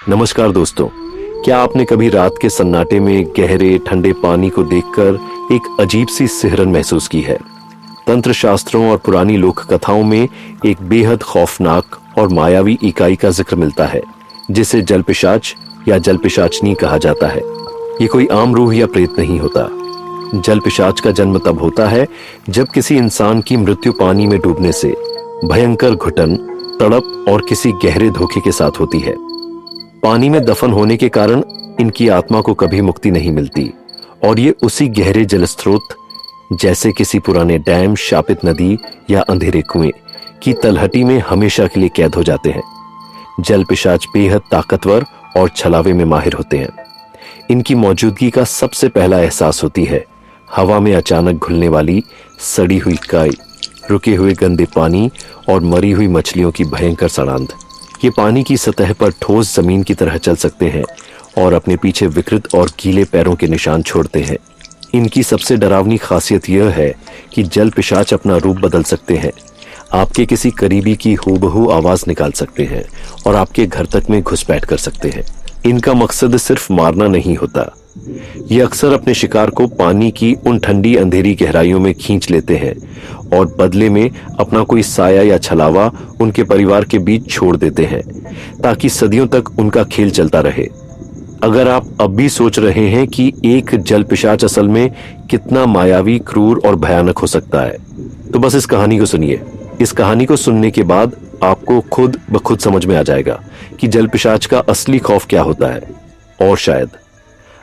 नमस्कार दोस्तों, क्या आपने कभी रात के सन्नाटे में गहरे ठंडे पानी को देखकर एक अजीब सी सिहरन महसूस की है? तंत्र शास्त्रों और पुरानी लोक कथाओं में एक बेहद खौफनाक और मायावी इकाई का जिक्र मिलता है, जिसे जलपिशाच या जलपिशाचनी कहा जाता है। ये कोई आम रूह या प्रेत नहीं होता। जलपिशाच का जन्म तब होता है जब किसी इंसान की मृत्यु पानी में डूबने से भयंकर घुटन, तड़प और किसी गहरे धोखे के साथ होती है। पानी में दफन होने के कारण इनकी आत्मा को कभी मुक्ति नहीं मिलती और ये उसी गहरे जलस्रोत, जैसे किसी पुराने डैम, शापित नदी या अंधेरे कुएं की तलहटी में हमेशा के लिए कैद हो जाते हैं। जलपिशाच बेहद ताकतवर और छलावे में माहिर होते हैं। इनकी मौजूदगी का सबसे पहला एहसास होती है हवा में अचानक घुलने वाली सड़ी हुई काई, रुके हुए गंदे पानी और मरी हुई मछलियों की भयंकर सड़ांध। ये पानी की सतह पर ठोस जमीन की तरह चल सकते हैं और अपने पीछे विकृत और गीले पैरों के निशान छोड़ते हैं। इनकी सबसे डरावनी खासियत यह है कि जल पिशाच अपना रूप बदल सकते हैं, आपके किसी करीबी की हूबहू आवाज निकाल सकते हैं और आपके घर तक में घुसपैठ कर सकते हैं। इनका मकसद सिर्फ मारना नहीं होता, ये अक्सर अपने शिकार को पानी की उन ठंडी अंधेरी गहराइयों में खींच लेते हैं और बदले में अपना कोई साया या छलावा उनके परिवार के बीच छोड़ देते हैं, ताकि सदियों तक उनका खेल चलता रहे। अगर आप अब भी सोच रहे हैं कि एक जलपिशाच असल में कितना मायावी, क्रूर और भयानक हो सकता है, तो बस इस कहानी को सुनिए। इस कहानी को सुनने के बाद आपको खुद ब खुद समझ में आ जाएगा कि जलपिशाच का असली खौफ क्या होता है। और शायद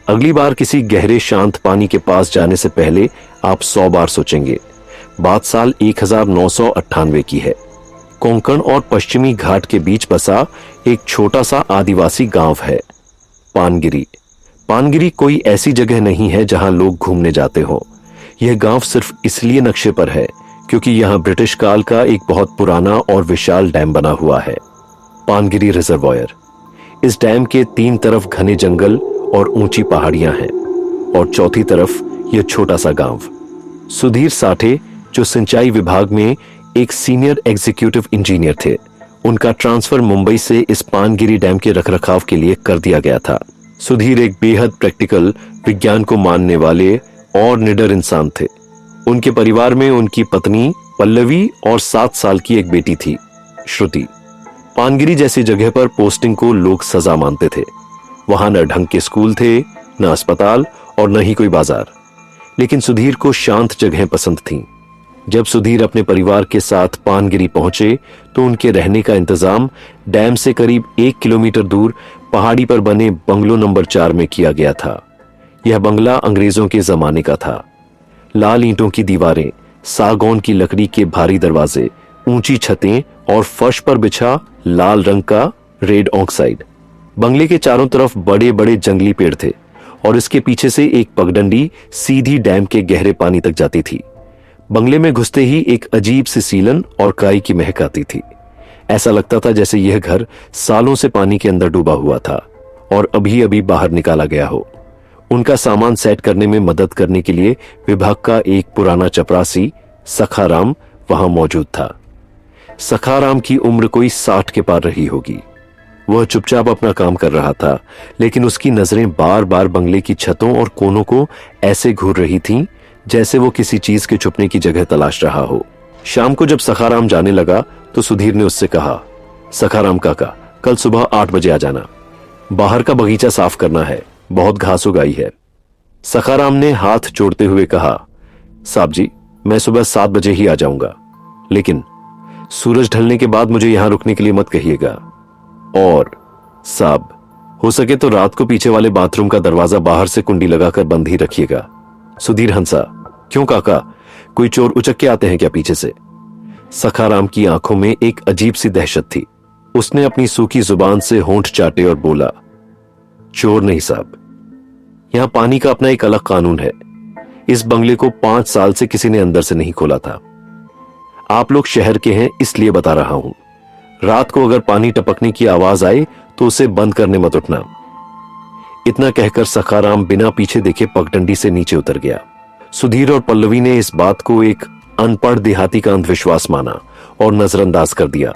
अगली बार किसी गहरे शांत पानी के पास जाने से पहले आप 100 बार सोचेंगे। बात साल 1998 की है। कोंकण और पश्चिमी घाट के बीच बसा एक छोटा सा आदिवासी गांव है, पानगिरी। पानगिरी कोई ऐसी जगह नहीं है जहां लोग घूमने जाते हो। यह गांव सिर्फ इसलिए नक्शे पर है क्योंकि यहां ब्रिटिश काल का एक बहुत पुराना और विशाल डैम बना हुआ है, पानगिरी रिजर्वायर। इस डैम के 3 तरफ घने जंगल और ऊंची पहाड़ियां हैं और चौथी तरफ यह छोटा सा गांव। सुधीर साठे, जो सिंचाई विभाग में एक सीनियर एग्जीक्यूटिव इंजीनियर थे, उनका ट्रांसफर मुंबई से इस पानगिरी डैम के रखरखाव के लिए कर दिया गया था। सुधीर एक बेहद प्रैक्टिकल, विज्ञान को मानने वाले और निडर इंसान थे। उनके परिवार में उनकी पत्नी पल्लवी और 7 साल की एक बेटी थी, श्रुति। पानगिरी जैसी जगह पर पोस्टिंग को लोग सजा मानते थे। वहां न ढंग के स्कूल थे, न अस्पताल और न ही कोई बाजार। लेकिन सुधीर को शांत जगहें पसंद थीं। जब सुधीर अपने परिवार के साथ पानगिरी पहुंचे तो उनके रहने का इंतजाम डैम से करीब 1 किलोमीटर दूर पहाड़ी पर बने बंगलो नंबर 4 में किया गया था। यह बंगला अंग्रेजों के जमाने का था। लाल ईंटों की दीवारें, सागौन की लकड़ी के भारी दरवाजे, ऊंची छतें और फर्श पर बिछा लाल रंग का रेड ऑक्साइड। बंगले के चारों तरफ बड़े बड़े जंगली पेड़ थे और इसके पीछे से एक पगडंडी सीधी डैम के गहरे पानी तक जाती थी। बंगले में घुसते ही एक अजीब सी सीलन और काई की महक आती थी। ऐसा लगता था जैसे यह घर सालों से पानी के अंदर डूबा हुआ था और अभी अभी बाहर निकाला गया हो। उनका सामान सेट करने में मदद करने के लिए विभाग का एक पुराना चपरासी सखाराम वहां मौजूद था। सखाराम की उम्र कोई 60 के पार रही होगी। वह चुपचाप अपना काम कर रहा था, लेकिन उसकी नजरें बार बार बंगले की छतों और कोनों को ऐसे घूर रही थीं जैसे वो किसी चीज के छुपने की जगह तलाश रहा हो। शाम को जब सखाराम जाने लगा तो सुधीर ने उससे कहा, सखाराम काका, कल सुबह 8 बजे आ जाना। बाहर का बगीचा साफ करना है, बहुत घास उगाई है। सखाराम ने हाथ जोड़ते हुए कहा, साहब जी, मैं सुबह 7 बजे ही आ जाऊंगा, लेकिन सूरज ढलने के बाद मुझे यहां रुकने के लिए मत कहिएगा। और साहब, हो सके तो रात को पीछे वाले बाथरूम का दरवाजा बाहर से कुंडी लगाकर बंद ही रखिएगा। सुधीर हंसा, क्यों काका, कोई चोर उचक के आते हैं क्या पीछे से? सखाराम की आंखों में एक अजीब सी दहशत थी। उसने अपनी सूखी जुबान से होंठ चाटे और बोला, चोर नहीं साहब, यहां पानी का अपना एक अलग कानून है। इस बंगले को 5 साल से किसी ने अंदर से नहीं खोला था। आप लोग शहर के हैं इसलिए बता रहा हूं। रात को अगर पानी टपकने की आवाज आए तो उसे बंद करने मत उठना। इतना कहकर सखाराम बिना पीछे देखे पगडंडी से नीचे उतर गया। सुधीर और पल्लवी ने इस बात को एक अनपढ़ देहाती का अंधविश्वास माना और नजरअंदाज कर दिया।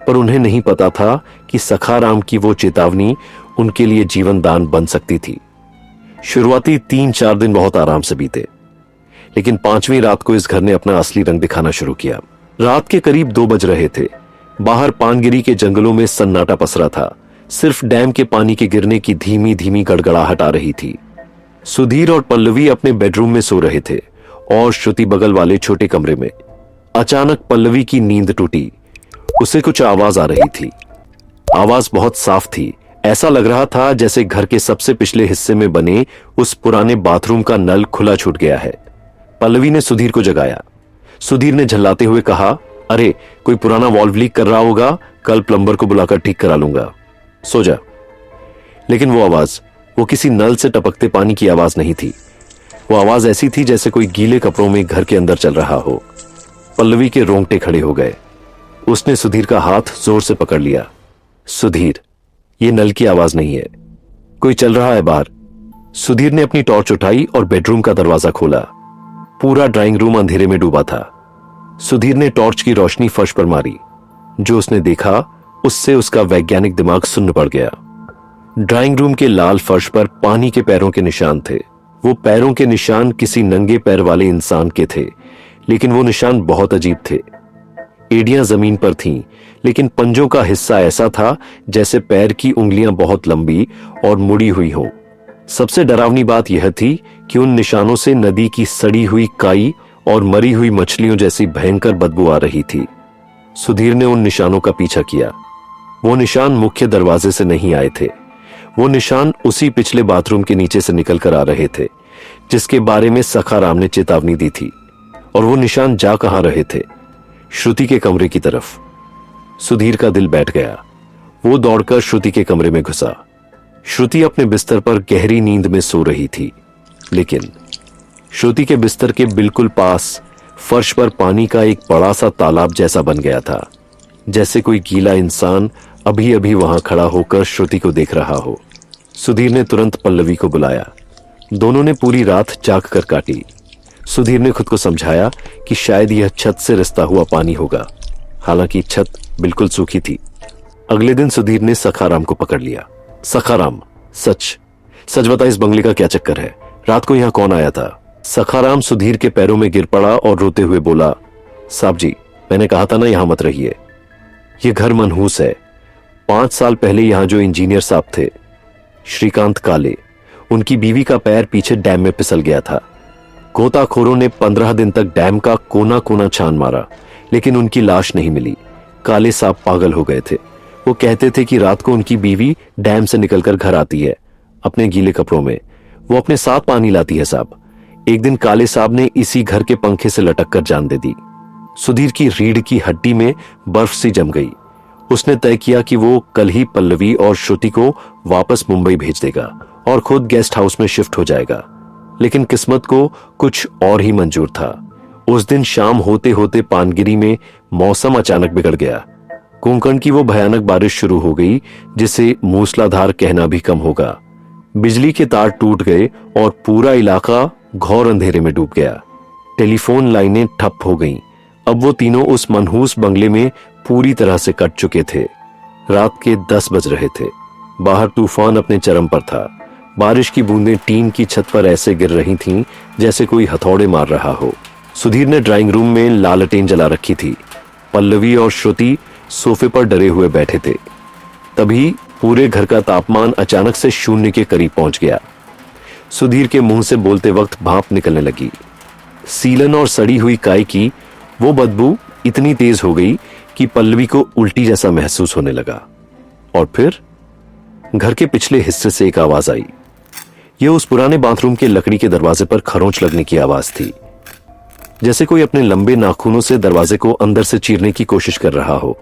पर उन्हें नहीं पता था कि सखाराम की वो चेतावनी उनके लिए जीवन दान बन सकती थी। शुरुआती 3-4 दिन बहुत आराम से बीते, लेकिन 5वीं रात को इस घर ने अपना असली रंग दिखाना शुरू किया। रात के करीब 2 बज रहे थे। बाहर पानगिरी के जंगलों में सन्नाटा पसरा था। सिर्फ डैम के पानी के गिरने की धीमी धीमी गड़गड़ाहट आ रही थी। सुधीर और पल्लवी अपने बेडरूम में सो रहे थे और श्रुति बगल वाले छोटे कमरे में। अचानक पल्लवी की नींद टूटी। उसे कुछ आवाज आ रही थी। आवाज बहुत साफ थी। ऐसा लग रहा था जैसे घर के सबसे पिछले हिस्से में बने उस पुराने बाथरूम का नल खुला छूट गया है। पल्लवी ने सुधीर को जगाया। सुधीर ने झल्लाते हुए कहा, अरे कोई पुराना वॉल्व लीक कर रहा होगा, कल प्लम्बर को बुलाकर ठीक करा लूंगा, सो जा। लेकिन वो आवाज, वो किसी नल से टपकते पानी की आवाज नहीं थी। वो आवाज ऐसी थी जैसे कोई गीले कपड़ों में घर के अंदर चल रहा हो। पल्लवी के रोंगटे खड़े हो गए। उसने सुधीर का हाथ जोर से पकड़ लिया। सुधीर, ये नल की आवाज नहीं है, कोई चल रहा है बाहर। सुधीर ने अपनी टॉर्च उठाई और बेडरूम का दरवाजा खोला। पूरा ड्राइंग रूम अंधेरे में डूबा था। सुधीर ने टॉर्च की रोशनी फर्श पर मारी। जो उसने देखा उससे उसका वैज्ञानिक दिमाग सुन्न पड़ गया। ड्राइंग रूम के लाल फर्श पर पानी के पैरों के निशान थे। वो पैरों के निशान किसी नंगे पैर वाले इंसान के थे, लेकिन वो निशान बहुत अजीब थे। एड़ियां जमीन पर थीं, लेकिन पंजों का हिस्सा ऐसा था जैसे पैर की उंगलियां बहुत लंबी और मुड़ी हुई हों। सबसे डरावनी बात यह थी कि उन निशानों से नदी की सड़ी हुई काई और मरी हुई मछलियों जैसी भयंकर बदबू आ रही थी। सुधीर ने उन निशानों का पीछा किया। वो निशान मुख्य दरवाजे से नहीं आए थे। वो निशान उसी पिछले बाथरूम के नीचे से निकल कर आ रहे थे जिसके बारे में सखाराम ने चेतावनी दी थी। और वो निशान जा कहां रहे थे? श्रुति के कमरे की तरफ। सुधीर का दिल बैठ गया। वो दौड़कर श्रुति के कमरे में घुसा। श्रुति अपने बिस्तर पर गहरी नींद में सो रही थी, लेकिन श्रुति के बिस्तर के बिल्कुल पास फर्श पर पानी का एक बड़ा सा तालाब जैसा बन गया था, जैसे कोई गीला इंसान अभी अभी वहां खड़ा होकर श्रुति को देख रहा हो। सुधीर ने तुरंत पल्लवी को बुलाया। दोनों ने पूरी रात जाग कर काटी। सुधीर ने खुद को समझाया कि शायद यह छत से रिसता हुआ पानी होगा, हालांकि छत बिल्कुल सूखी थी। अगले दिन सुधीर ने सखाराम को पकड़ लिया। सखाराम, सच सच बता, इस बंगले का क्या चक्कर है? रात को यहां कौन आया था? सखाराम सुधीर के पैरों में गिर पड़ा और रोते हुए बोला, साहब जी, मैंने कहा था ना यहां मत रहिए। यह घर मनहूस है। 5 साल पहले यहां जो इंजीनियर साहब थे, श्रीकांत काले, उनकी बीवी का पैर पीछे डैम में फिसल गया था। गोताखोरों ने 15 दिन तक डैम का कोना कोना छान मारा, लेकिन उनकी लाश नहीं मिली। काले साहब पागल हो गए थे। वो कहते थे कि रात को उनकी बीवी डैम से निकलकर घर आती है अपने गीले कपड़ों में। वो अपने साथ पानी लाती है साहब। एक दिन काले साहब ने इसी घर के पंखे से लटक कर जान दे दी। सुधीर की रीढ़ की हड्डी में बर्फ सी जम गई। उसने तय किया कि वो कल ही पल्लवी और श्रुति को वापस मुंबई भेज देगा और खुद गेस्ट हाउस में शिफ्ट हो जाएगा। लेकिन किस्मत को कुछ और ही मंजूर था। उस दिन शाम होते होते पानगिरी में मौसम अचानक बिगड़ गया। कोंकण की वो भयानक बारिश शुरू हो गई जिसे मूसलाधार कहना भी कम होगा। बिजली के तार टूट गए और पूरा इलाका घोर अंधेरे में डूब गया। टेलीफोन लाइनें ठप हो गईं। अब वो तीनों उस मनहूस बंगले में पूरी तरह से कट चुके थे। रात के 10 बज रहे थे। बाहर तूफान अपने चरम पर था। बारिश की बूंदें टीन की छत पर ऐसे गिर रही थीं जैसे कोई हथौड़े मार रहा हो। सुधीर ने ड्राइंग रूम में लालटेन जला रखी थी। पल्लवी और श्रुति सोफे पर डरे हुए बैठे थे। तभी पूरे घर का तापमान अचानक से 0 के करीब पहुंच गया। सुधीर के मुंह से बोलते वक्त भाप निकलने लगी। सीलन और सड़ी हुई काई की वो बदबू इतनी तेज हो गई कि पल्लवी को उल्टी जैसा महसूस होने लगा। और फिर घर के पिछले हिस्से से एक आवाज आई। यह उस पुराने बाथरूम के लकड़ी के दरवाजे पर खरोंच लगने की आवाज थी, जैसे कोई अपने लंबे नाखूनों से दरवाजे को अंदर से चीरने की कोशिश कर रहा हो।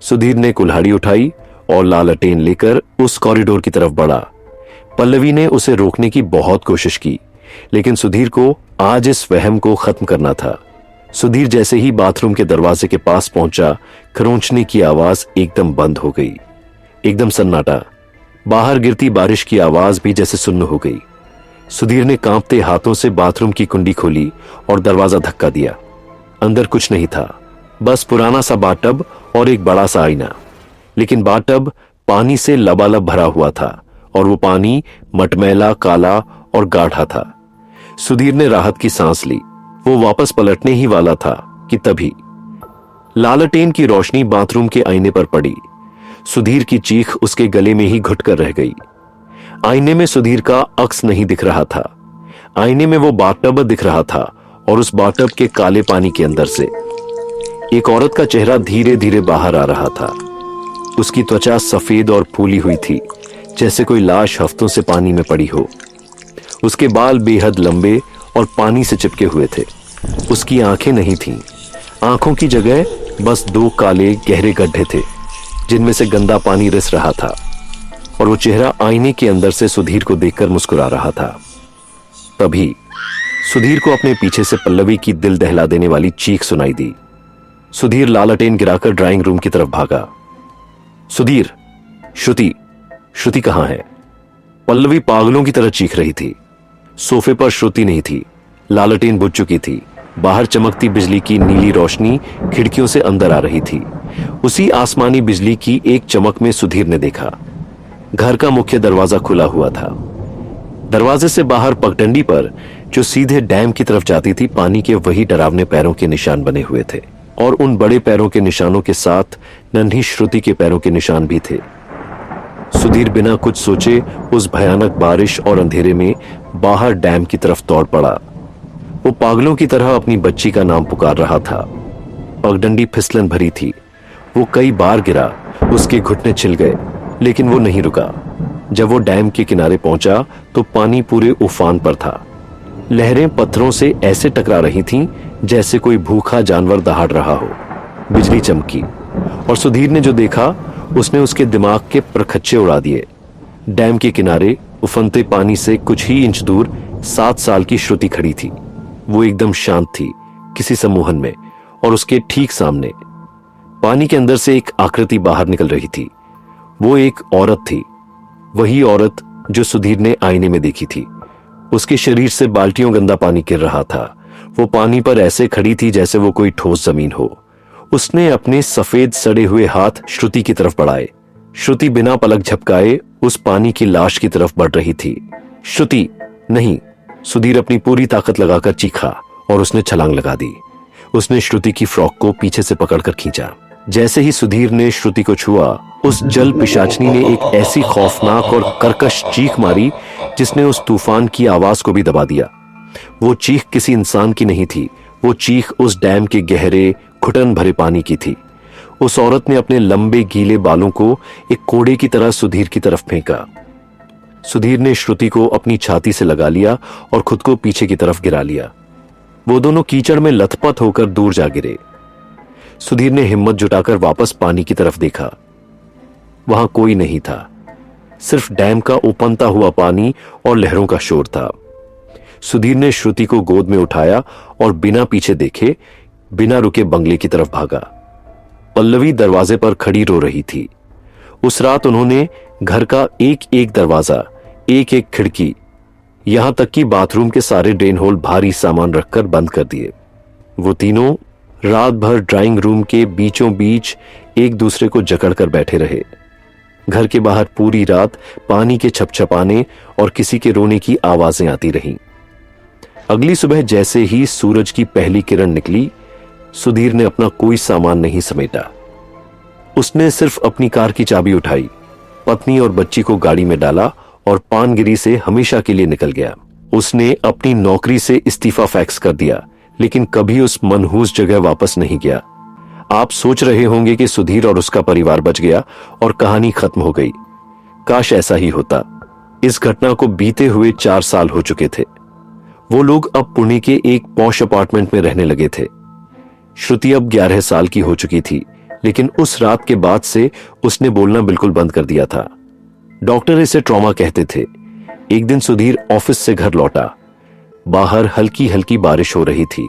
सुधीर ने कुल्हाड़ी उठाई और लालटेन लेकर उस कॉरिडोर की तरफ बढ़ा। पल्लवी ने उसे रोकने की बहुत कोशिश की, लेकिन सुधीर को आज इस वहम को खत्म करना था। सुधीर जैसे ही बाथरूम के दरवाजे के पास पहुंचा, खरोंचने की आवाज एकदम बंद हो गई। एकदम सन्नाटा। बाहर गिरती बारिश की आवाज भी जैसे सुन्न हो गई। सुधीर ने कांपते हाथों से बाथरूम की कुंडी खोली और दरवाजा धक्का दिया। अंदर कुछ नहीं था, बस पुराना सा बाथटब और एक बड़ा सा आईना। लेकिन बाथटब पानी से लबालब भरा हुआ था और वो पानी मटमैला, काला और गाढ़ा था। सुधीर ने राहत की सांस ली। वो वापस पलटने ही वाला था कि तभी लालटेन की रोशनी बाथरूम के आईने पर पड़ी। सुधीर की चीख उसके गले में ही घुटकर रह गई। आईने में सुधीर का अक्स नहीं दिख रहा था। आईने में वो बाथटब दिख रहा था और उस बाथटब के काले पानी के अंदर से एक औरत का चेहरा धीरे धीरे बाहर आ रहा था। उसकी त्वचा सफेद और फूली हुई थी, जैसे कोई लाश हफ्तों से पानी में पड़ी हो। उसके बाल बेहद लंबे और पानी से चिपके हुए थे। उसकी आंखें नहीं थीं। आंखों की जगह बस दो काले गहरे गड्ढे थे, जिनमें से गंदा पानी रिस रहा था। और वो चेहरा आईने के अंदर से सुधीर को देखकर मुस्कुरा रहा था। तभी सुधीर को अपने पीछे से पल्लवी की दिल दहला देने वाली चीख सुनाई दी। सुधीर लालटेन गिराकर ड्राइंग रूम की तरफ भागा। सुधीर, श्रुति कहां है? पल्लवी पागलों की तरह चीख रही थी। सोफे पर श्रुति नहीं थी। लालटेन बुझ चुकी थी। बाहर चमकती बिजली की नीली रोशनी खिड़कियों से अंदर आ रही थी। उसी आसमानी बिजली की एक चमक में सुधीर ने देखा, घर का मुख्य दरवाजा खुला हुआ था। दरवाजे से बाहर पगडंडी पर, जो सीधे डैम की तरफ जाती थी, पानी के वही डरावने पैरों के निशान बने हुए थे। और उन बड़े पैरों के निशानों के साथ नन्ही श्रुति के पैरों के निशान भी थे। सुधीर बिना कुछ सोचे उस भयानक बारिश और अंधेरे में बाहर डैम की तरफ दौड़ पड़ा। वो पागलों की तरह अपनी बच्ची का नाम पुकार रहा था। पगडंडी फिसलन भरी थी। वो कई बार गिरा, उसके घुटने छिल गए, लेकिन वो नहीं रुका। जब वो डैम के किनारे पहुंचा तो पानी पूरे उफान पर था। लहरें पत्थरों से ऐसे टकरा रही थीं जैसे कोई भूखा जानवर दहाड़ रहा हो। बिजली चमकी और सुधीर ने जो देखा उसने उसके दिमाग के परखच्चे उड़ा दिए। डैम के किनारे उफनते पानी से कुछ ही इंच दूर 7 साल की श्रुति खड़ी थी। वो एकदम शांत थी, किसी सम्मोहन में, और उसके ठीक सामने पानी के अंदर से एक आकृति बाहर निकल रही थी। वो एक औरत थी, वही औरत जो सुधीर ने आईने में देखी थी। उसके शरीर से बाल्टियों गंदा पानी गिर रहा था। वो पानी पर ऐसे खड़ी थी जैसे वो कोई ठोस जमीन हो। उसने अपने सफेद सड़े हुए हाथ श्रुति की तरफ बढ़ाए। श्रुति बिना पलक झपकाए उस पानी की लाश की तरफ बढ़ रही थी। श्रुति नहीं! सुधीर अपनी पूरी ताकत लगाकर चीखा और उसने छलांग लगा दी। उसने श्रुति की फ्रॉक को पीछे से पकड़कर खींचा। जैसे ही सुधीर ने श्रुति को छुआ, उस जल पिशाचनी ने एक ऐसी खौफनाक और कर्कश चीख मारी जिसने उस तूफान की आवाज को भी दबा दिया। वो चीख किसी इंसान की नहीं थी। वो चीख उस डैम के गहरे घुटन भरे पानी की थी। उस औरत ने अपने लंबे गीले बालों को एक कोड़े की तरह सुधीर की तरफ फेंका। सुधीर ने श्रुति को अपनी छाती से लगा लिया और खुद को पीछे की तरफ गिरा लिया। वो दोनों कीचड़ में लथपथ होकर दूर जा गिरे। सुधीर ने हिम्मत जुटाकर वापस पानी की तरफ देखा। वहां कोई नहीं था, सिर्फ डैम का उफनता हुआ पानी और लहरों का शोर था। सुधीर ने श्रुति को गोद में उठाया और बिना पीछे देखे, बिना रुके बंगले की तरफ भागा। पल्लवी दरवाजे पर खड़ी रो रही थी। उस रात उन्होंने घर का एक एक दरवाजा, एक एक खिड़की, यहां तक कि बाथरूम के सारे ड्रेन होल भारी सामान रखकर बंद कर दिए। वो तीनों रात भर ड्राइंग रूम के बीचों बीच एक दूसरे को जकड़कर बैठे रहे। घर के बाहर पूरी रात पानी के छपछपाने और किसी के रोने की आवाजें आती रहीं। अगली सुबह जैसे ही सूरज की पहली किरण निकली, सुधीर ने अपना कोई सामान नहीं समेटा। उसने सिर्फ अपनी कार की चाबी उठाई, पत्नी और बच्ची को गाड़ी में डाला और पानगिरी से हमेशा के लिए निकल गया। उसने अपनी नौकरी से इस्तीफा फैक्स कर दिया, लेकिन कभी उस मनहूस जगह वापस नहीं गया। आप सोच रहे होंगे कि सुधीर और उसका परिवार बच गया और कहानी खत्म हो गई। काश ऐसा ही होता। इस घटना को बीते हुए 4 साल हो चुके थे। वो लोग अब पुणे के एक पॉश अपार्टमेंट में रहने लगे थे। श्रुति अब 11 साल की हो चुकी थी, लेकिन उस रात के बाद से उसने बोलना बिल्कुल बंद कर दिया था। डॉक्टर इसे ट्रॉमा कहते थे। एक दिन सुधीर ऑफिस से घर लौटा। बाहर हल्की हल्की बारिश हो रही थी।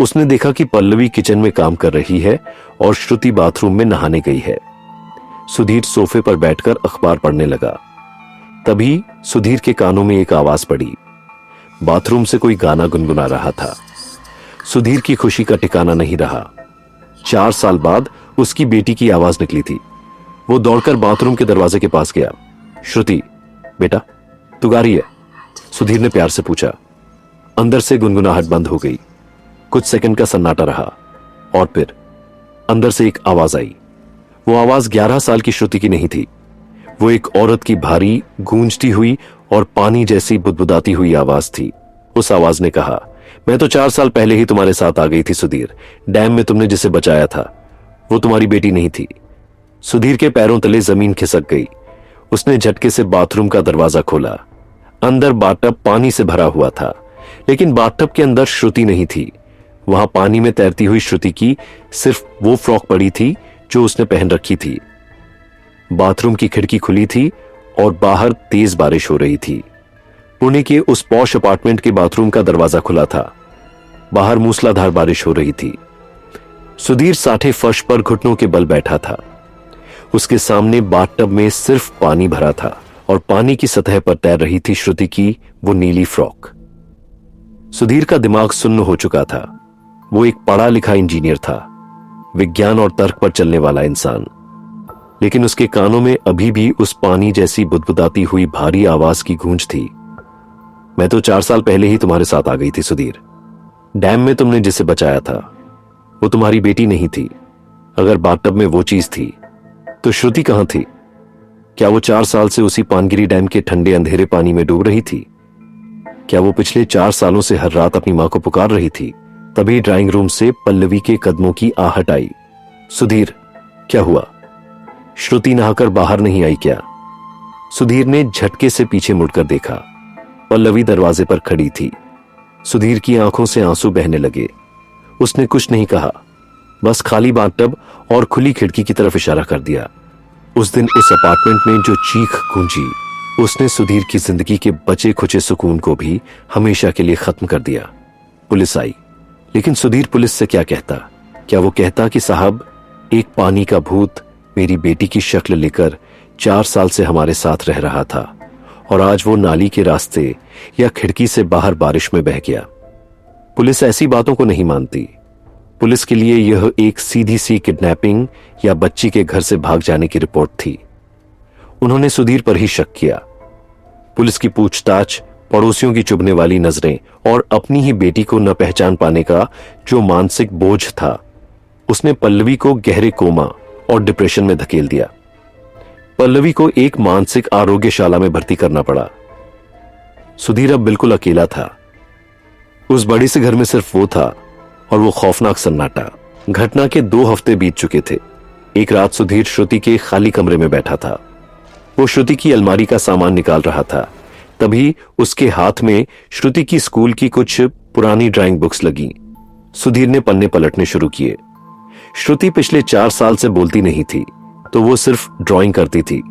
उसने देखा कि पल्लवी किचन में काम कर रही है और श्रुति बाथरूम में नहाने गई है। सुधीर सोफे पर बैठकर अखबार पढ़ने लगा। तभी सुधीर के कानों में एक आवाज पड़ी। बाथरूम से कोई गाना गुनगुना रहा था। सुधीर की खुशी का ठिकाना नहीं रहा। 4 साल बाद उसकी बेटी की आवाज निकली थी। वो दौड़कर बाथरूम के दरवाजे के पास गया। श्रुति, बेटा तू गा रही है? सुधीर ने प्यार से पूछा। अंदर से गुनगुनाहट बंद हो गई। कुछ सेकंड का सन्नाटा रहा और फिर अंदर से एक आवाज आई। वो आवाज 11 साल की श्रुति की नहीं थी। वो एक औरत की भारी, गूंजती हुई और पानी जैसी बुदबुदाती हुई आवाज थी। उस आवाज ने कहा, मैं तो 4 साल पहले ही तुम्हारे साथ आ गई थी सुधीर। डैम में तुमने जिसे बचाया था वो तुम्हारी बेटी नहीं थी। सुधीर के पैरों तले जमीन खिसक गई। उसने झटके से बाथरूम का दरवाजा खोला। अंदर बाथटब पानी से भरा हुआ था, लेकिन बाथटब के अंदर श्रुति नहीं थी। वहां पानी में तैरती हुई श्रुति की सिर्फ वो फ्रॉक पड़ी थी जो उसने पहन रखी थी। बाथरूम की खिड़की खुली थी और बाहर तेज बारिश हो रही थी। पुणे के उस पॉश अपार्टमेंट के बाथरूम का दरवाजा खुला था। बाहर मूसलाधार बारिश हो रही थी। सुधीर साठे फर्श पर घुटनों के बल बैठा था। उसके सामने बाथटब में सिर्फ पानी भरा था और पानी की सतह पर तैर रही थी श्रुति की वो नीली फ्रॉक। सुधीर का दिमाग सुन्न हो चुका था। वो एक पढ़ा लिखा इंजीनियर था, विज्ञान और तर्क पर चलने वाला इंसान, लेकिन उसके कानों में अभी भी उस पानी जैसी बुदबुदाती हुई भारी आवाज की गूंज थी। मैं तो 4 साल पहले ही तुम्हारे साथ आ गई थी सुधीर। डैम में तुमने जिसे बचाया था वो तुम्हारी बेटी नहीं थी। अगर बाथटब में वो चीज थी तो श्रुति कहां थी? क्या वो 4 साल से उसी पानगिरी डैम के ठंडे अंधेरे पानी में डूब रही थी? क्या वो पिछले 4 सालों से हर रात अपनी मां को पुकार रही थी? तभी ड्राइंग रूम से पल्लवी के कदमों की आहट आई। सुधीर, क्या हुआ? श्रुति नहाकर बाहर नहीं आई क्या? सुधीर ने झटके से पीछे मुड़कर देखा। पल्लवी दरवाजे पर खड़ी थी। सुधीर की आंखों से आंसू बहने लगे। उसने कुछ नहीं कहा, बस खाली बाथटब और खुली खिड़की की तरफ इशारा कर दिया। उस दिन उस अपार्टमेंट में जो चीख गूंजी, उसने सुधीर की जिंदगी के बचे खुचे सुकून को भी हमेशा के लिए खत्म कर दिया। पुलिस आई, लेकिन सुधीर पुलिस से क्या कहता? क्या वो कहता कि साहब, एक पानी का भूत मेरी बेटी की शक्ल लेकर 4 साल से हमारे साथ रह रहा था और आज वो नाली के रास्ते या खिड़की से बाहर बारिश में बह गया। पुलिस ऐसी बातों को नहीं मानती। पुलिस के लिए यह एक सीधी सी किडनैपिंग या बच्ची के घर से भाग जाने की रिपोर्ट थी। उन्होंने सुधीर पर ही शक किया। पुलिस की पूछताछ, पड़ोसियों की चुभने वाली नजरें और अपनी ही बेटी को न पहचान पाने का जो मानसिक बोझ था, उसने पल्लवी को गहरे कोमा और डिप्रेशन में धकेल दिया। पल्लवी को एक मानसिक आरोग्यशाला में भर्ती करना पड़ा। सुधीर अब बिल्कुल अकेला था। उस बड़े से घर में सिर्फ वो था और वो खौफनाक सन्नाटा। घटना के 2 हफ्ते बीत चुके थे। एक रात सुधीर श्रुति के खाली कमरे में बैठा था। वो श्रुति की अलमारी का सामान निकाल रहा था। तभी उसके हाथ में श्रुति की स्कूल की कुछ पुरानी ड्राइंग बुक्स लगी। सुधीर ने पन्ने पलटने शुरू किए। श्रुति पिछले 4 साल से बोलती नहीं थी, तो वो सिर्फ ड्राइंग करती थी।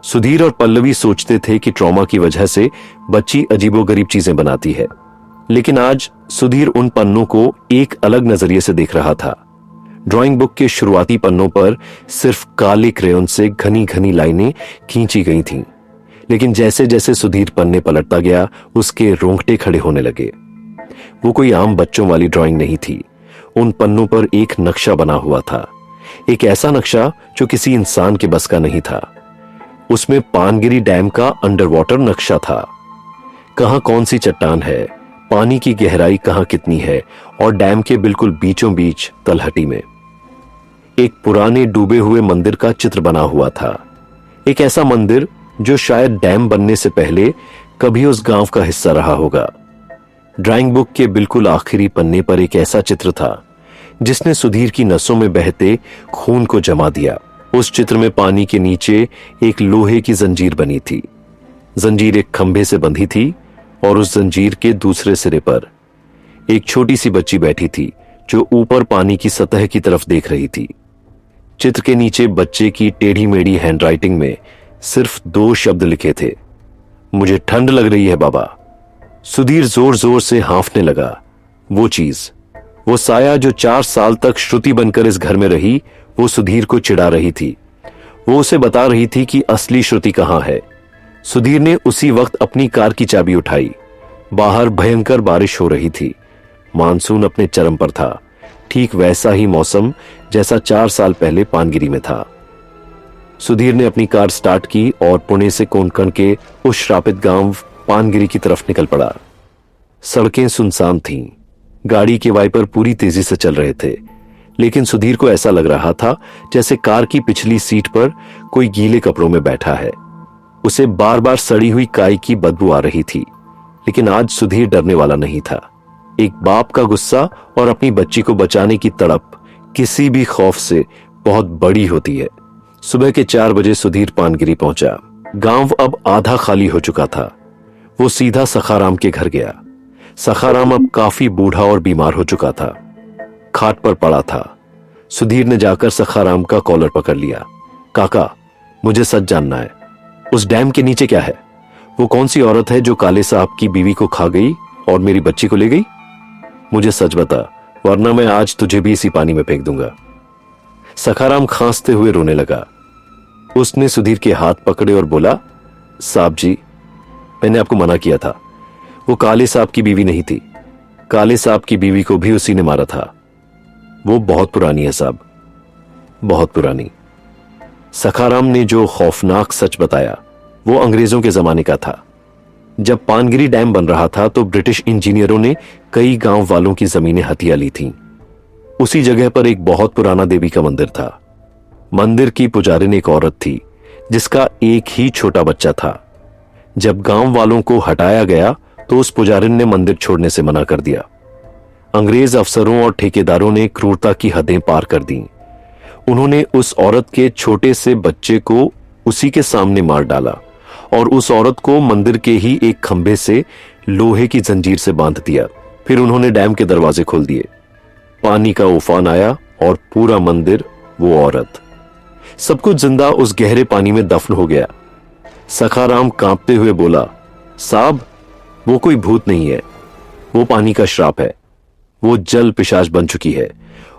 सुधीर और पल्लवी सोचते थे कि ट्रॉमा की वजह से बच्ची अजीबोगरीब चीजें बनाती है, लेकिन आज सुधीर उन पन्नों को एक अलग नजरिए से देख रहा था। ड्राइंग बुक के शुरुआती पन्नों पर सिर्फ काले क्रेयॉन से घनी घनी लाइनें खींची गई थीं, लेकिन जैसे जैसे सुधीर पन्ने पलटता गया, उसके रोंगटे खड़े होने लगे। वो कोई आम बच्चों वाली ड्राइंग नहीं थी। उन पन्नों पर एक नक्शा बना हुआ था, एक ऐसा नक्शा जो किसी इंसान के बस का नहीं था। उसमें पानगिरी डैम का अंडर वाटर नक्शा था। कहां कौन सी चट्टान है, पानी की गहराई कहां कितनी है, और डैम के बिल्कुल बीचों बीच तलहटी में एक पुराने डूबे हुए मंदिर का चित्र बना हुआ था। एक ऐसा मंदिर जो शायद डैम बनने से पहले कभी उस गांव का हिस्सा रहा होगा। ड्राइंग बुक के बिल्कुल आखिरी पन्ने पर एक ऐसा चित्र था जिसने सुधीर की नसों में बहते खून को जमा दिया। उस चित्र में पानी के नीचे एक लोहे की जंजीर बनी थी। जंजीर एक खंभे से बंधी थी और उस जंजीर के दूसरे सिरे पर एक छोटी सी बच्ची बैठी थी जो ऊपर पानी की सतह की तरफ देख रही थी। चित्र के नीचे बच्चे की टेढ़ी मेढ़ी हैंडराइटिंग में सिर्फ 2 शब्द लिखे थे, मुझे ठंड लग रही है बाबा। सुधीर जोर जोर से हांफने लगा। वो चीज, वो साया जो 4 साल तक श्रुति बनकर इस घर में रही, वो सुधीर को चिढ़ा रही थी। वो उसे बता रही थी कि असली श्रुति कहां है। सुधीर ने उसी वक्त अपनी कार की चाबी उठाई। बाहर भयंकर बारिश हो रही थी। मानसून अपने चरम पर था। ठीक वैसा ही मौसम जैसा 4 साल पहले पानगिरी में था। सुधीर ने अपनी कार स्टार्ट की और पुणे से कोंकण के उस श्रापित गांव पानगिरी की तरफ निकल पड़ा। सड़कें सुनसान थीं, गाड़ी के वाइपर पूरी तेजी से चल रहे थे, लेकिन सुधीर को ऐसा लग रहा था जैसे कार की पिछली सीट पर कोई गीले कपड़ों में बैठा है। उसे बार बार सड़ी हुई काई की बदबू आ रही थी, लेकिन आज सुधीर डरने वाला नहीं था। एक बाप का गुस्सा और अपनी बच्ची को बचाने की तड़प किसी भी खौफ से बहुत बड़ी होती है। सुबह के 4 बजे सुधीर पानगिरी पहुंचा। गांव अब आधा खाली हो चुका था। वो सीधा सखाराम के घर गया। सखाराम अब काफी बूढ़ा और बीमार हो चुका था, खाट पर पड़ा था। सुधीर ने जाकर सखाराम का कॉलर पकड़ लिया। काका, मुझे सच जानना है, उस डैम के नीचे क्या है? वो कौन सी औरत है जो काले साहब की बीवी को खा गई और मेरी बच्ची को ले गई? मुझे सच बता, वरना मैं आज तुझे भी इसी पानी में फेंक दूंगा। सखाराम खांसते हुए रोने लगा। उसने सुधीर के हाथ पकड़े और बोला, साहब जी, मैंने आपको मना किया था। वो काले साहब की बीवी नहीं थी। काले साहब की बीवी को भी उसी ने मारा था। वो बहुत पुरानी है साहब, बहुत पुरानी। सखाराम ने जो खौफनाक सच बताया वो अंग्रेजों के जमाने का था। जब पानगिरी डैम बन रहा था तो ब्रिटिश इंजीनियरों ने कई गांव वालों की जमीनें हथिया ली थीं। उसी जगह पर एक बहुत पुराना देवी का मंदिर था। मंदिर की पुजारिन एक औरत थी जिसका एक ही छोटा बच्चा था। जब गांव वालों को हटाया गया तो उस पुजारिन ने मंदिर छोड़ने से मना कर दिया। अंग्रेज अफसरों और ठेकेदारों ने क्रूरता की हदें पार कर दी। उन्होंने उस औरत के छोटे से बच्चे को उसी के सामने मार डाला और उस औरत को मंदिर के ही एक खंभे से लोहे की जंजीर से बांध दिया। फिर उन्होंने डैम के दरवाजे खोल दिए। पानी का उफान आया और पूरा मंदिर, वो औरत, सब कुछ जिंदा उस गहरे पानी में दफन हो गया। सखाराम कांपते हुए बोला, साहब, वो कोई भूत नहीं है, वो पानी का श्राप है। वो जल पिशाच बन चुकी है।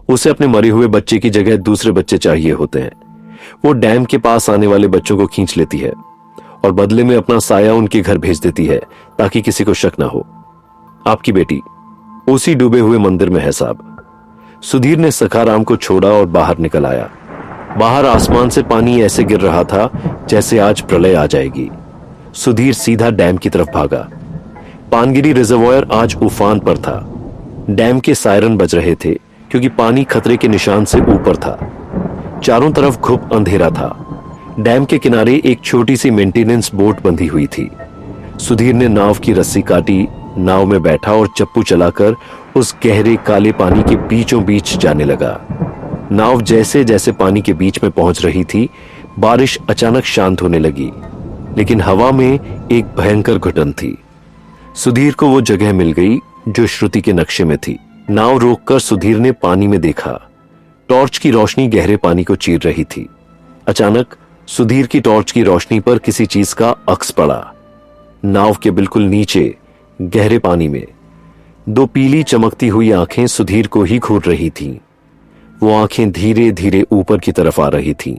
उसे अपने मरे हुए बच्चे की जगह दूसरे बच्चे चाहिए होते हैं। वो डैम के पास आने वाले बच्चों को खींच लेती है और बदले में अपना साया उनके घर भेज देती है ताकि किसी को शक ना हो। आपकी बेटी उसी डूबे हुए मंदिर में है साहब। सुधीर ने सखाराम को छोड़ा और बाहर निकल आया। बाहर आसमान से पानी ऐसे गिर रहा था जैसे आज प्रलय आ जाएगी। सुधीर सीधा डैम की तरफ भागा। पानगिरी रिजर्वायर आज उफान पर था। डैम के सायरन बज रहे थे क्योंकि पानी खतरे के निशान से ऊपर था। चारों तरफ घुप अंधेरा था। डैम के किनारे एक छोटी सी मेंटेनेंस बोट बंधी हुई थी। सुधीर ने नाव की रस्सी काटी, नाव में बैठा और चप्पू चलाकर उस गहरे काले पानी के बीचों बीच जाने लगा। नाव जैसे जैसे पानी के बीच में पहुंच रही थी, बारिश अचानक शांत होने लगी, लेकिन हवा में एक भयंकर घुटन थी। सुधीर को वो जगह मिल गई जो श्रुति के नक्शे में थी। नाव रोककर सुधीर ने पानी में देखा। टॉर्च की रोशनी गहरे पानी को चीर रही थी। अचानक सुधीर की टॉर्च की रोशनी पर किसी चीज का अक्स पड़ा। नाव के बिल्कुल नीचे गहरे पानी में 2 पीली चमकती हुई आंखें सुधीर को ही घूर रही थीं। वो आंखें धीरे धीरे ऊपर की तरफ आ रही थीं।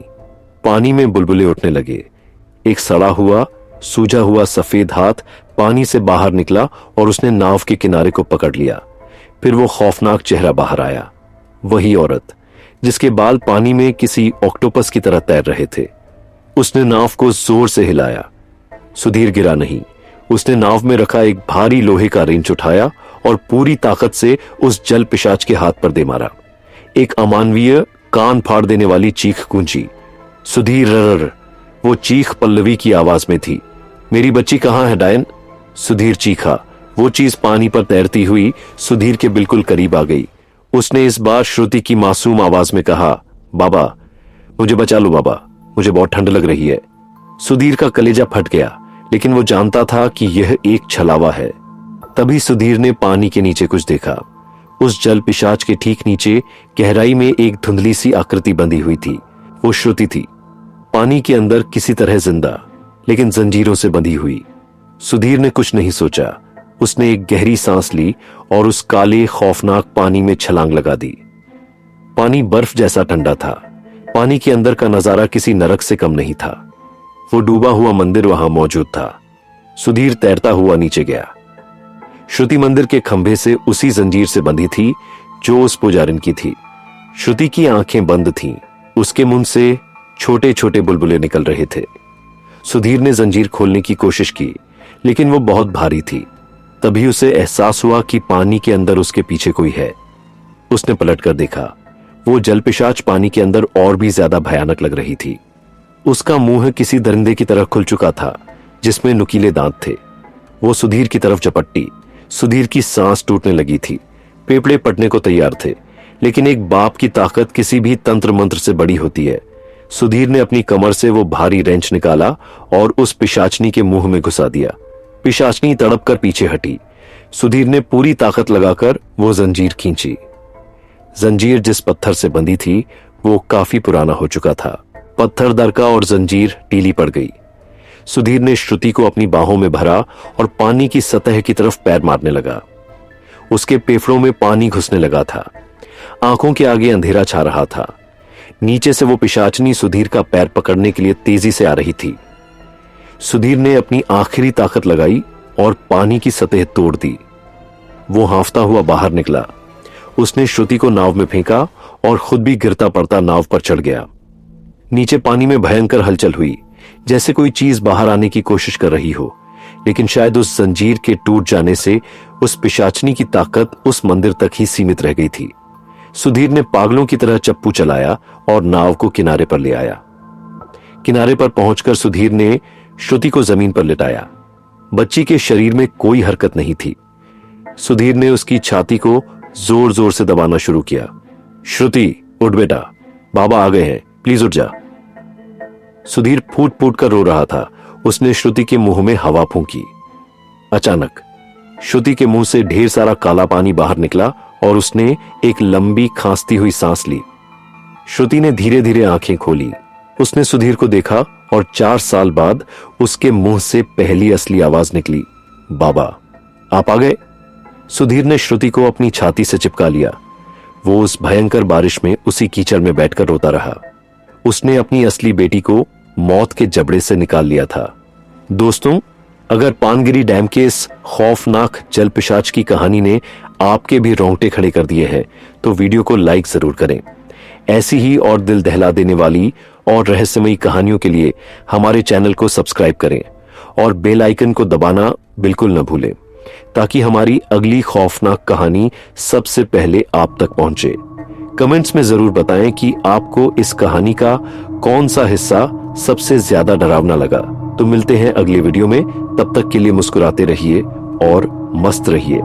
पानी में बुलबुले उठने लगे। एक सड़ा हुआ, सूजा हुआ सफेद हाथ पानी से बाहर निकला और उसने नाव के किनारे को पकड़ लिया। फिर वो खौफनाक चेहरा बाहर आया। वही औरत जिसके बाल पानी में किसी ऑक्टोपस की तरह तैर रहे थे। उसने नाव को जोर से हिलाया। सुधीर गिरा नहीं। उसने नाव में रखा एक भारी लोहे का रेंच उठाया और पूरी ताकत से उस जल पिशाच के हाथ पर दे मारा। एक अमानवीय, कान फाड़ देने वाली चीख गूंजी। सुधीर रर। वो चीख पल्लवी की आवाज में थी। मेरी बच्ची कहां है डायन? सुधीर चीखा। वो चीज पानी पर तैरती हुई सुधीर के बिल्कुल करीब आ गई। उसने इस बार श्रुति की मासूम आवाज में कहा, बाबा, मुझे बचा लो बाबा, मुझे बहुत ठंड लग रही है। सुधीर का कलेजा फट गया, लेकिन वो जानता था कि यह एक छलावा है। तभी सुधीर ने पानी के नीचे कुछ देखा। उस जल पिशाच के ठीक नीचे गहराई में एक धुंधली सी आकृति बंधी हुई थी। वो श्रुति थी, पानी के अंदर किसी तरह जिंदा, लेकिन जंजीरों से बंधी हुई। सुधीर ने कुछ नहीं सोचा। उसने एक गहरी सांस ली और उस काले खौफनाक पानी में छलांग लगा दी। पानी बर्फ जैसा ठंडा था। पानी के अंदर का नजारा किसी नरक से कम नहीं था। वो डूबा हुआ मंदिर वहां मौजूद था। सुधीर तैरता हुआ नीचे गया। श्रुति मंदिर के खंभे से उसी जंजीर से बंधी थी जो उस पुजारिन की थी। श्रुति की आंखें बंद थीं, उसके मुंह से छोटे छोटे बुलबुले निकल रहे थे। सुधीर ने जंजीर खोलने की कोशिश की, लेकिन वो बहुत भारी थी। तभी उसे एहसास हुआ कि पानी के अंदर उसके पीछे कोई है। उसने पलटकर देखा। वो जलपिशाच पानी के अंदर और भी ज्यादा भयानक लग रही थी। उसका मुंह किसी दरिंदे की तरह खुल चुका था, जिसमें नुकीले दांत थे। वो सुधीर की तरफ झपटी। सुधीर की सांस टूटने लगी थी। फेफड़े फटने को तैयार थे, लेकिन एक बाप की ताकत किसी भी तंत्र मंत्र से बड़ी होती है। सुधीर ने अपनी कमर से वो भारी रेंच निकाला और उस पिशाचनी के मुंह में घुसा दिया। पिशाचनी तड़प कर पीछे हटी। सुधीर ने पूरी ताकत लगाकर वो जंजीर खींची। जंजीर जिस पत्थर से बंधी थी वो काफी पुराना हो चुका था। पत्थर दरका और जंजीर ढीली पड़ गई। सुधीर ने श्रुति को अपनी बाहों में भरा और पानी की सतह की तरफ पैर मारने लगा। उसके फेफड़ों में पानी घुसने लगा था। आंखों के आगे अंधेरा छा रहा था। नीचे से वो पिशाचनी सुधीर का पैर पकड़ने के लिए तेजी से आ रही थी। सुधीर ने अपनी आखिरी ताकत लगाई और पानी की सतह तोड़ दी। वो हांफता हुआ बाहर निकला। उसने श्रुति को नाव में फेंका और खुद भी गिरता पड़ता नाव पर चढ़ गया। नीचे पानी में भयंकर हलचल हुई, जैसे कोई चीज बाहर आने की कोशिश कर रही हो, लेकिन शायद उस जंजीर के टूट जाने से उस पिशाचनी की ताकत उस मंदिर तक ही सीमित रह गई थी। सुधीर ने पागलों की तरह चप्पू चलाया और नाव को किनारे पर ले आया। किनारे पर पहुंचकर सुधीर ने श्रुति को जमीन पर लिटाया। बच्ची के शरीर में कोई हरकत नहीं थी। सुधीर ने उसकी छाती को जोर जोर से दबाना शुरू किया। श्रुति, उठ बेटा, बाबा आ गए हैं, प्लीज उठ जा। सुधीर फूट फूट कर रो रहा था। उसने श्रुति के मुंह में हवा फूंकी। अचानक श्रुति के मुंह से ढेर सारा काला पानी बाहर निकला और उसने एक लंबी खांसती हुई सांस ली। श्रुति ने धीरे धीरे आंखें खोली। उसने सुधीर को देखा और 4 साल बाद उसके मुंह से पहली असली आवाज निकली, बाबा, आप आ गए। सुधीर ने श्रुति को अपनी छाती से चिपका लिया। वो उस भयंकर बारिश में उसी कीचड़ में बैठकर रोता रहा। उसने अपनी असली बेटी को मौत के जबड़े से निकाल लिया था। दोस्तों, अगर पानगिरी डैम के इस खौफनाक जल पिशाच की कहानी ने आपके भी रोंगटे खड़े कर दिए हैं, तो वीडियो को लाइक जरूर करें। ऐसी ही और दिल दहला देने वाली और रहस्यमयी कहानियों के लिए हमारे चैनल को सब्सक्राइब करें और बेल आइकन को दबाना बिल्कुल न भूलें, ताकि हमारी अगली खौफनाक कहानी सबसे पहले आप तक पहुंचे। कमेंट्स में जरूर बताएं कि आपको इस कहानी का कौन सा हिस्सा सबसे ज्यादा डरावना लगा। तो मिलते हैं अगले वीडियो में। तब तक के लिए मुस्कुराते रहिए और मस्त रहिए।